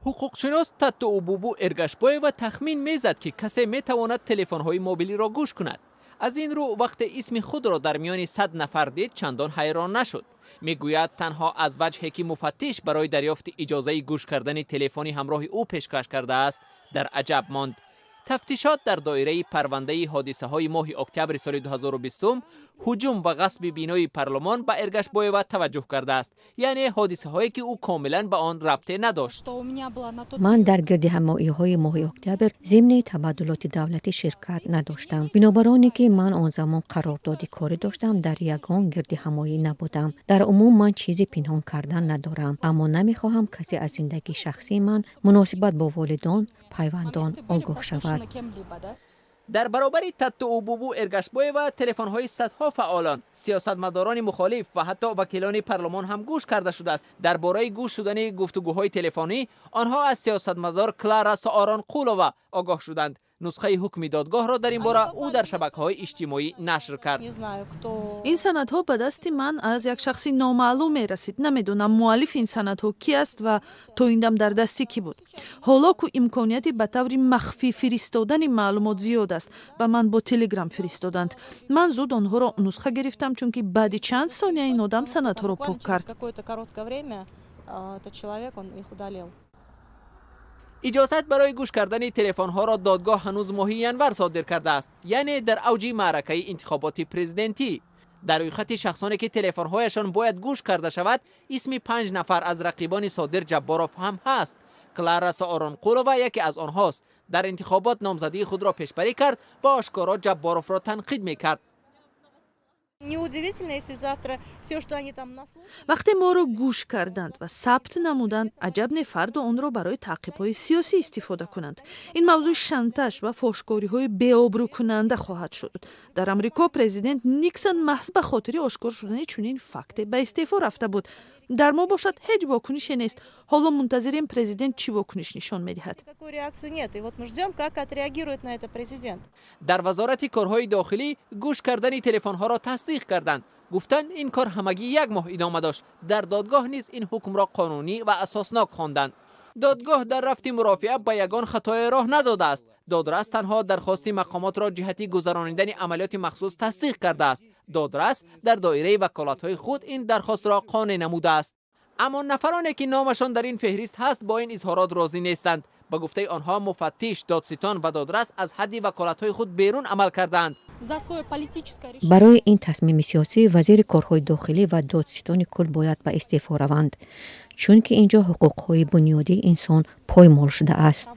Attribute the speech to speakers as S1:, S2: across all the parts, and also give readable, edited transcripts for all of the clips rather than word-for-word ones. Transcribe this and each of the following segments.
S1: حقوقشناس تاتو اوبوبو ارگشبایو تخمین میزد که کسی میتواند تلفن‌های موبیلی را گوش کند. از این رو وقت اسم خود را در میان 100 نفر دید چندان حیران نشد. میگوید تنها از وجهی که مفتش برای دریافت اجازه گوش کردن تلفنی همراه او پیشکش کرده است در عجب ماند. تفتیشات در دایره پرونده حادثه های ماه اکتبر سال 2020 هجوم و غصب بینای پارلمان به ارگشبایو توجه کرده است، یعنی حادثه هایی که او کاملا به آن ربطی نداشت.
S2: من در گرد همایی های ماه اکتبر ضمن تبادلات دولتی شرکت نداشتم. بنابراین که من آن زمان قرارداد کاری داشتم در یگان گرد همایی نبودم. در عموم من چیزی پنهان کردن ندارم، اما نمیخواهم کسی از زندگی شخصی من مناسبت با والدان پیوندان آگاه شود.
S1: در برابر تاتو اوبوبو ارگشبایو تلفن‌های صدها فعالان، سیاستمداران مخالف و حتی وکیلان پارلمان هم گوش کرده شده است. درباره گوش شدن گفتگوهای تلفنی آنها از سیاستمدار کلارا سارانقولووا آگاه شدند. نسخه حکم دادگاه را در این باره او در شبکه‌های اجتماعی نشر کرد.
S3: این سندها به دست من از یک شخصی نامعلوم رسید. نمیدونم مؤلف این سندها کی است و تو این دم در دستی کی بود. حالا که امکانیتی به طور مخفی فرستادن معلومات زیاد است و من با تلگرام فرستادند. من زود آنها را نسخه گرفتم چون که بعد چند ثانیه این آدم سندها را پاک کرد.
S1: اجازت برای گوش کردن تلفن ها را دادگاه هنوز ماه ینور صادر کرده است، یعنی در اوج معرکه انتخابات پرزیدنتی. در روی خط شخصانی که تلفن هایشان باید گوش کرده شود اسم 5 نفر از رقیبان صادر جباروف هم هست. کلارا سارانقولووا یکی از آنهاست. در انتخابات نامزدی خود را پیشبری کرد و آشکارا جباروف را تنقید میکرد.
S3: وقتی ما را گوش کردند و ثبت نمودند، عجب نه فردا آن را برای تعقیب‌های سیاسی استفاده کنند. این موضوع شنتش و فحش‌کاری‌های بی‌آبرو کننده خواهد شد. در امریکا پرزیدنت نیکسون محض به خاطر آشکار شدن چنین فکتی به استعفا رفته بود. در ما باشد هیچ واکنشی نیست. حالا منتظریم پرزیدنت چی واکنش نشان می‌دهد.
S1: در وزارت کارهای داخلی گوش کردن تلفن‌ها را تصدیق کردند. گفتند این کار همگی 1 ماه ادامه داشت. در دادگاه نیز این حکم را قانونی و اساسناک خواندند. دادگاه در رفت مرافعه به یگان خطای راه نداده است. دادرس تنها درخواست مقامات را جهتی گذرانیدن عملیات مخصوص تصدیق کرده است. دادرس در دایره وکالت‌های خود این درخواست را قانع نموده است. اما نفرانی که نامشان در این فهرست هست با این اظهارات راضی نیستند. به گفته آنها مفتش، دادستان و دادرس از حد وکالت‌های خود بیرون عمل کردند.
S2: برای این تصمیم سیاسی وزیر کارهای داخلی و دادستان کل باید به استعفا روند، چون که اینجا حقوق‌های بنیادی انسان پایمال شده است.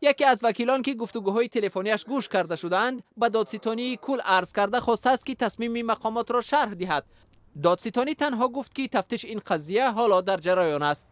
S1: یکی از وکیلان که گفتگوهای تلفنیش گوش کرده شدند به دادستانی کل عرض کرده خواسته است که تصمیم مقامات را شرح دهد. دادستانی تنها گفت که تفتیش این قضیه حالا در جریان است.